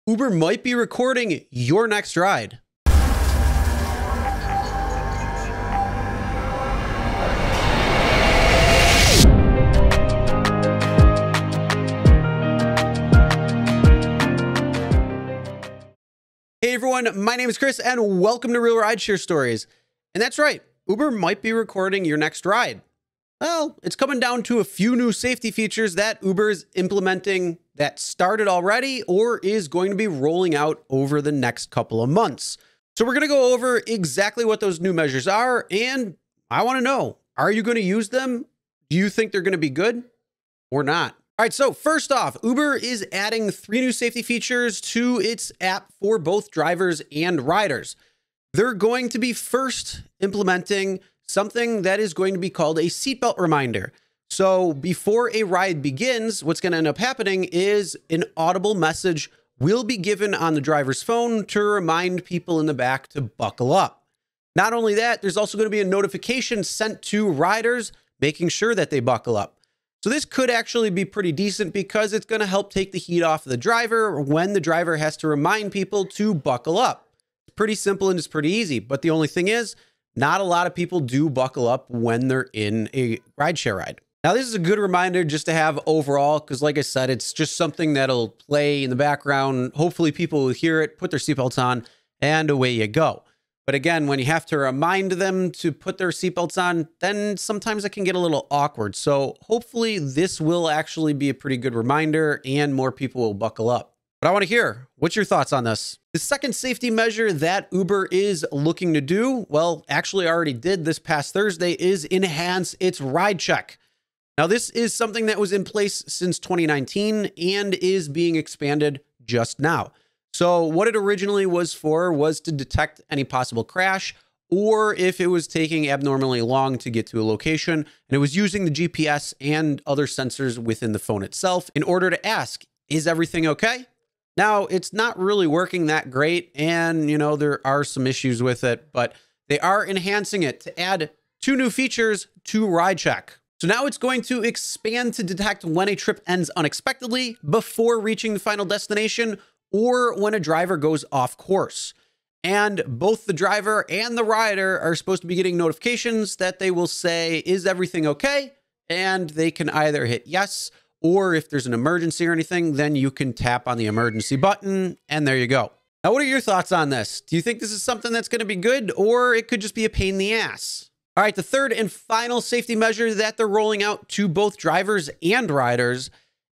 Uber might be recording your next ride. Hey everyone, my name is Chris and welcome to Real Rideshare Stories. And that's right, Uber might be recording your next ride. Well, it's coming down to a few new safety features that Uber is implementing that started already or is going to be rolling out over the next couple of months. So we're going to go over exactly what those new measures are, and I want to know, are you going to use them? Do you think they're going to be good or not? All right, so first off, Uber is adding 3 new safety features to its app for both drivers and riders. They're going to be first implementing something that is going to be called a seatbelt reminder. So before a ride begins, what's going to end up happening is an audible message will be given on the driver's phone to remind people in the back to buckle up. Not only that, there's also going to be a notification sent to riders making sure that they buckle up. So this could actually be pretty decent because it's going to help take the heat off of the driver when the driver has to remind people to buckle up. It's pretty simple and it's pretty easy, but the only thing is, not a lot of people do buckle up when they're in a rideshare ride. Now, this is a good reminder just to have overall, because like I said, it's just something that'll play in the background. Hopefully people will hear it, put their seatbelts on, and away you go. But again, when you have to remind them to put their seatbelts on, then sometimes it can get a little awkward. So hopefully this will actually be a pretty good reminder and more people will buckle up. But I want to hear, what's your thoughts on this? The second safety measure that Uber is looking to do, well, actually already did this past Thursday, is enhance its ride check. Now, this is something that was in place since 2019 and is being expanded just now. So what it originally was for was to detect any possible crash or if it was taking abnormally long to get to a location, and it was using the GPS and other sensors within the phone itself in order to ask, is everything okay? Now, it's not really working that great, and there are some issues with it, but they are enhancing it to add 2 new features to ride check. So now it's going to expand to detect when a trip ends unexpectedly before reaching the final destination or when a driver goes off course. And both the driver and the rider are supposed to be getting notifications that they will say, is everything okay? And they can either hit yes, or if there's an emergency or anything, then you can tap on the emergency button and there you go. Now, what are your thoughts on this? Do you think this is something that's going to be good or it could just be a pain in the ass? All right, the third and final safety measure that they're rolling out to both drivers and riders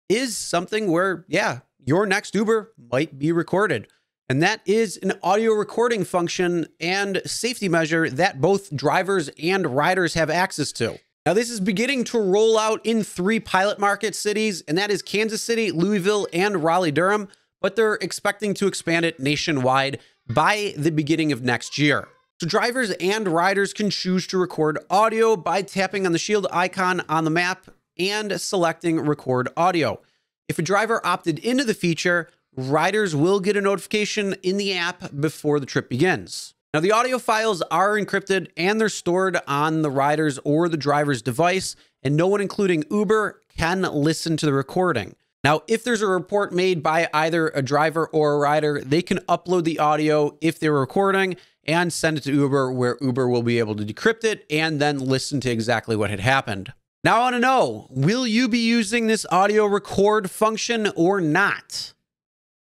is something where, yeah, your next Uber might be recorded. And that is an audio recording function and safety measure that both drivers and riders have access to. Now, this is beginning to roll out in 3 pilot market cities, and that is Kansas City, Louisville, and Raleigh-Durham, but they're expecting to expand it nationwide by the beginning of next year. So drivers and riders can choose to record audio by tapping on the shield icon on the map and selecting record audio. If a driver opted into the feature, riders will get a notification in the app before the trip begins. Now, the audio files are encrypted and they're stored on the rider's or the driver's device, and no one, including Uber, can listen to the recording. Now, if there's a report made by either a driver or a rider, they can upload the audio if they're recording and send it to Uber, where Uber will be able to decrypt it and then listen to exactly what had happened. Now, I want to know, will you be using this audio record function or not?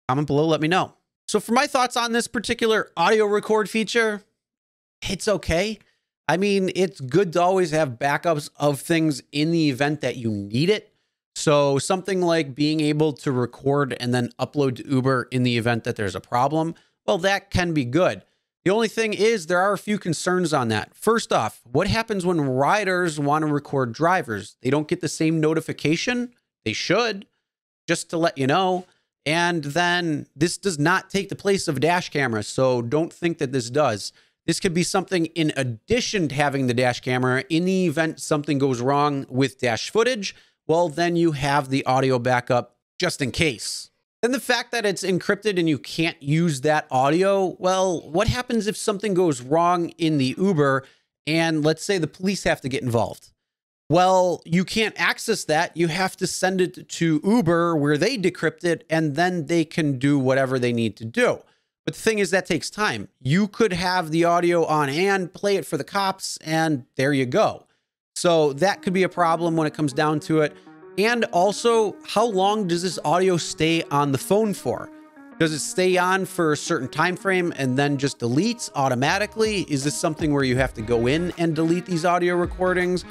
Comment below, let me know. So for my thoughts on this particular audio record feature, it's okay. I mean, it's good to always have backups of things in the event that you need it. So something like being able to record and then upload to Uber in the event that there's a problem, well, that can be good. The only thing is there are a few concerns on that. First off, what happens when riders want to record drivers? They don't get the same notification? They should, just to let you know. And then this does not take the place of dash cameras, so don't think that this does. This could be something in addition to having the dash camera. In the event something goes wrong with dash footage, well, then you have the audio backup just in case. Then the fact that it's encrypted and you can't use that audio, well, what happens if something goes wrong in the Uber and let's say the police have to get involved? Well, you can't access that. You have to send it to Uber where they decrypt it, and then they can do whatever they need to do. But the thing is, that takes time. You could have the audio on hand, play it for the cops, and there you go. So that could be a problem when it comes down to it. And also, how long does this audio stay on the phone for? Does it stay on for a certain time frame and then just deletes automatically? Is this something where you have to go in and delete these audio recordings?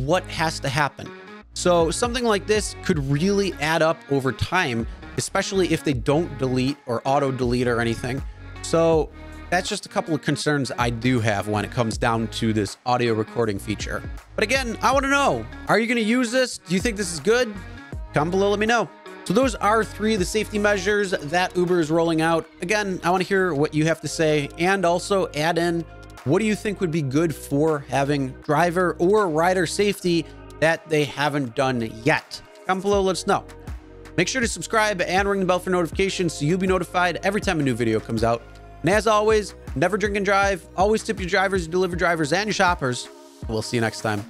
What has to happen? So something like this could really add up over time, especially if they don't delete or auto delete or anything. So that's just a couple of concerns I do have when it comes down to this audio recording feature. But again, I want to know, are you going to use this? Do you think this is good? Comment below, let me know. So those are 3 of the safety measures that Uber is rolling out. Again, I want to hear what you have to say, and also add in, what do you think would be good for having driver or rider safety that they haven't done yet? Comment below, let us know. Make sure to subscribe and ring the bell for notifications so you'll be notified every time a new video comes out. And as always, never drink and drive. Always tip your drivers, your delivery drivers, and your shoppers. We'll see you next time.